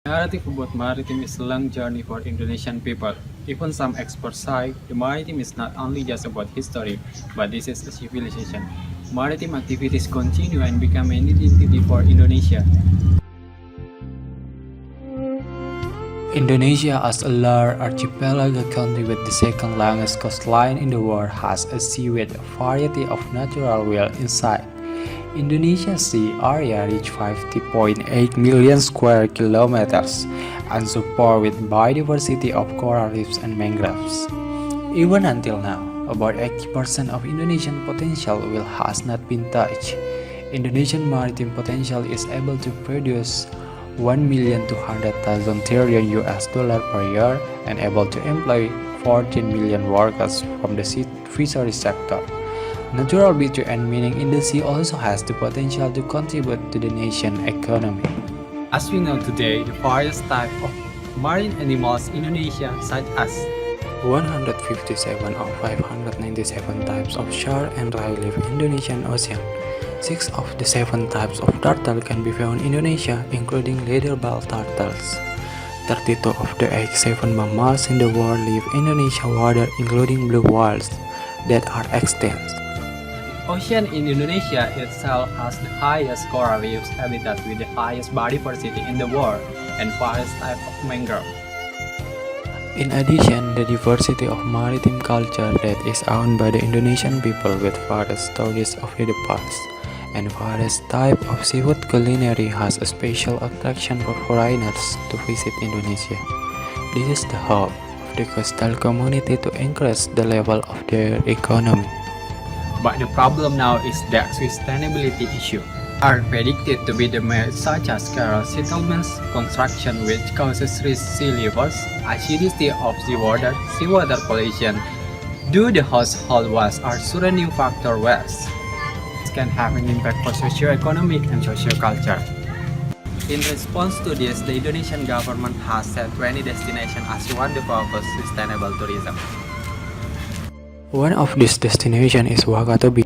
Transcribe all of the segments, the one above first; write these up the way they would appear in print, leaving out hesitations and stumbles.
Narrative about maritime is a long journey for Indonesian people. Even some experts say the maritime is not only just about history, but this is a civilization. Maritime activities continue and become an identity for Indonesia. Indonesia, as a large archipelago country with the second longest coastline in the world, has a sea with a variety of natural wealth inside. Indonesia's sea area reaches 50.8 million square kilometers and support with biodiversity of coral reefs and mangroves. Even until now, about 80% of Indonesian potential will has not been touched. Indonesian maritime potential is able to produce 1,200,000 trillion US dollar per year and able to employ 14 million workers from the fisheries sector. Natural beauty and meaning in the sea also has the potential to contribute to the nation's economy. As we know today, the various types of marine animals in Indonesia, such as 157 of 597 types of shark and ray live in Indonesian Ocean. 6 of the 7 types of turtle can be found in Indonesia, including leatherback turtles. 32 of the 87 mammals in the world live in Indonesian water, including blue whales that are extinct. ocean in Indonesia itself has the highest coral reefs habitat with the highest biodiversity in the world and various types of mangrove. In addition, the diversity of maritime culture that is owned by the Indonesian people with various stories of the past and various types of seafood culinary has a special attraction for foreigners to visit Indonesia. This is the hope of the coastal community to increase the level of their economy. But the problem now is the sustainability issue are predicted to be the main, such as coral settlements, construction which causes sea levels, acidity of seawater pollution due to household waste or surrounding factor waste. This can have an impact for socio-economic and socio-culture. In response to this, the Indonesian government has set 20 destinations as one to focus sustainable tourism. One of these destinations is Wakatobi.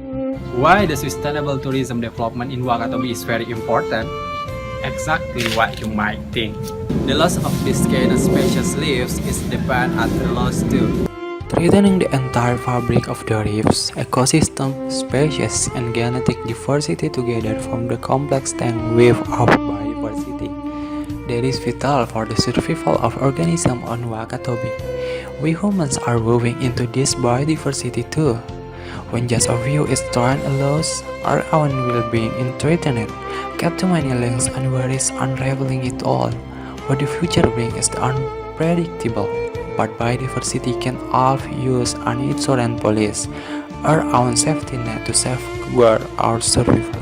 Why the sustainable tourism development in Wakatobi is very important? Exactly what you might think. The loss of these kind of species leaves is depend at the loss too. Threatening the entire fabric of the reefs, ecosystem, species, and genetic diversity together form the complex tank wave of biodiversity that is vital for the survival of organisms on Wakatobi. We humans are moving into this biodiversity too. When just a few is thrown a loss, our own well-being is threatened. Kept too many links and worries unraveling it all. What the future brings is unpredictable, but biodiversity can all use an insurance police, our own safety net to safeguard our survival.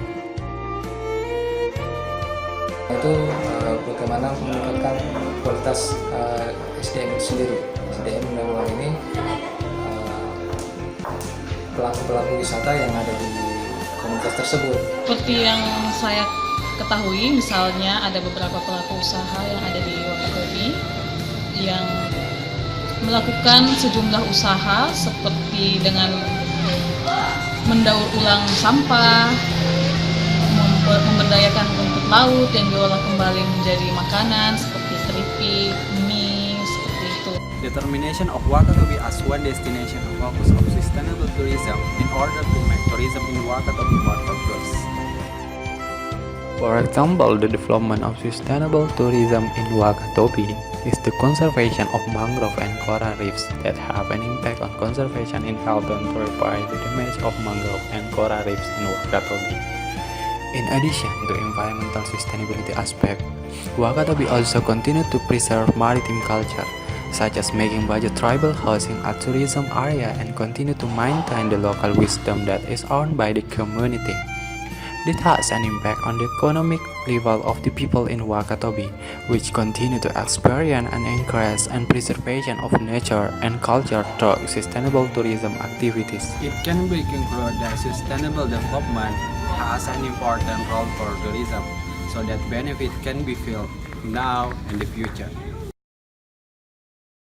Itu bagaimana meningkatkan kualitas SDM itu sendiri. SDM dalam hal ini pelaku-pelaku wisata yang ada di komunitas tersebut. Seperti yang saya ketahui, misalnya ada beberapa pelaku usaha yang ada di Wakatobi yang melakukan sejumlah usaha seperti dengan mendaur ulang sampah, memberdayakan rumput laut yang diolah kembali menjadi makanan seperti keripik, mie, seperti itu. Determination of Wakatobi as one destination of focus of sustainable tourism in order to make tourism in Wakatobi more progress. For example, the development of sustainable tourism in Wakatobi is the conservation of mangrove and coral reefs that have an impact on conservation in helping to repair the damage of mangrove and coral reefs in Wakatobi. In addition to environmental sustainability aspect, Wakatobi also continue to preserve maritime culture, such as making budget tribal housing a tourism area and continue to maintain the local wisdom that is owned by the community. This has an impact on the economic level of the people in Wakatobi, which continue to experience an increase and preservation of nature and culture through sustainable tourism activities. It can be concluded that sustainable development has an important role for tourism, so that benefit can be felt now and the future.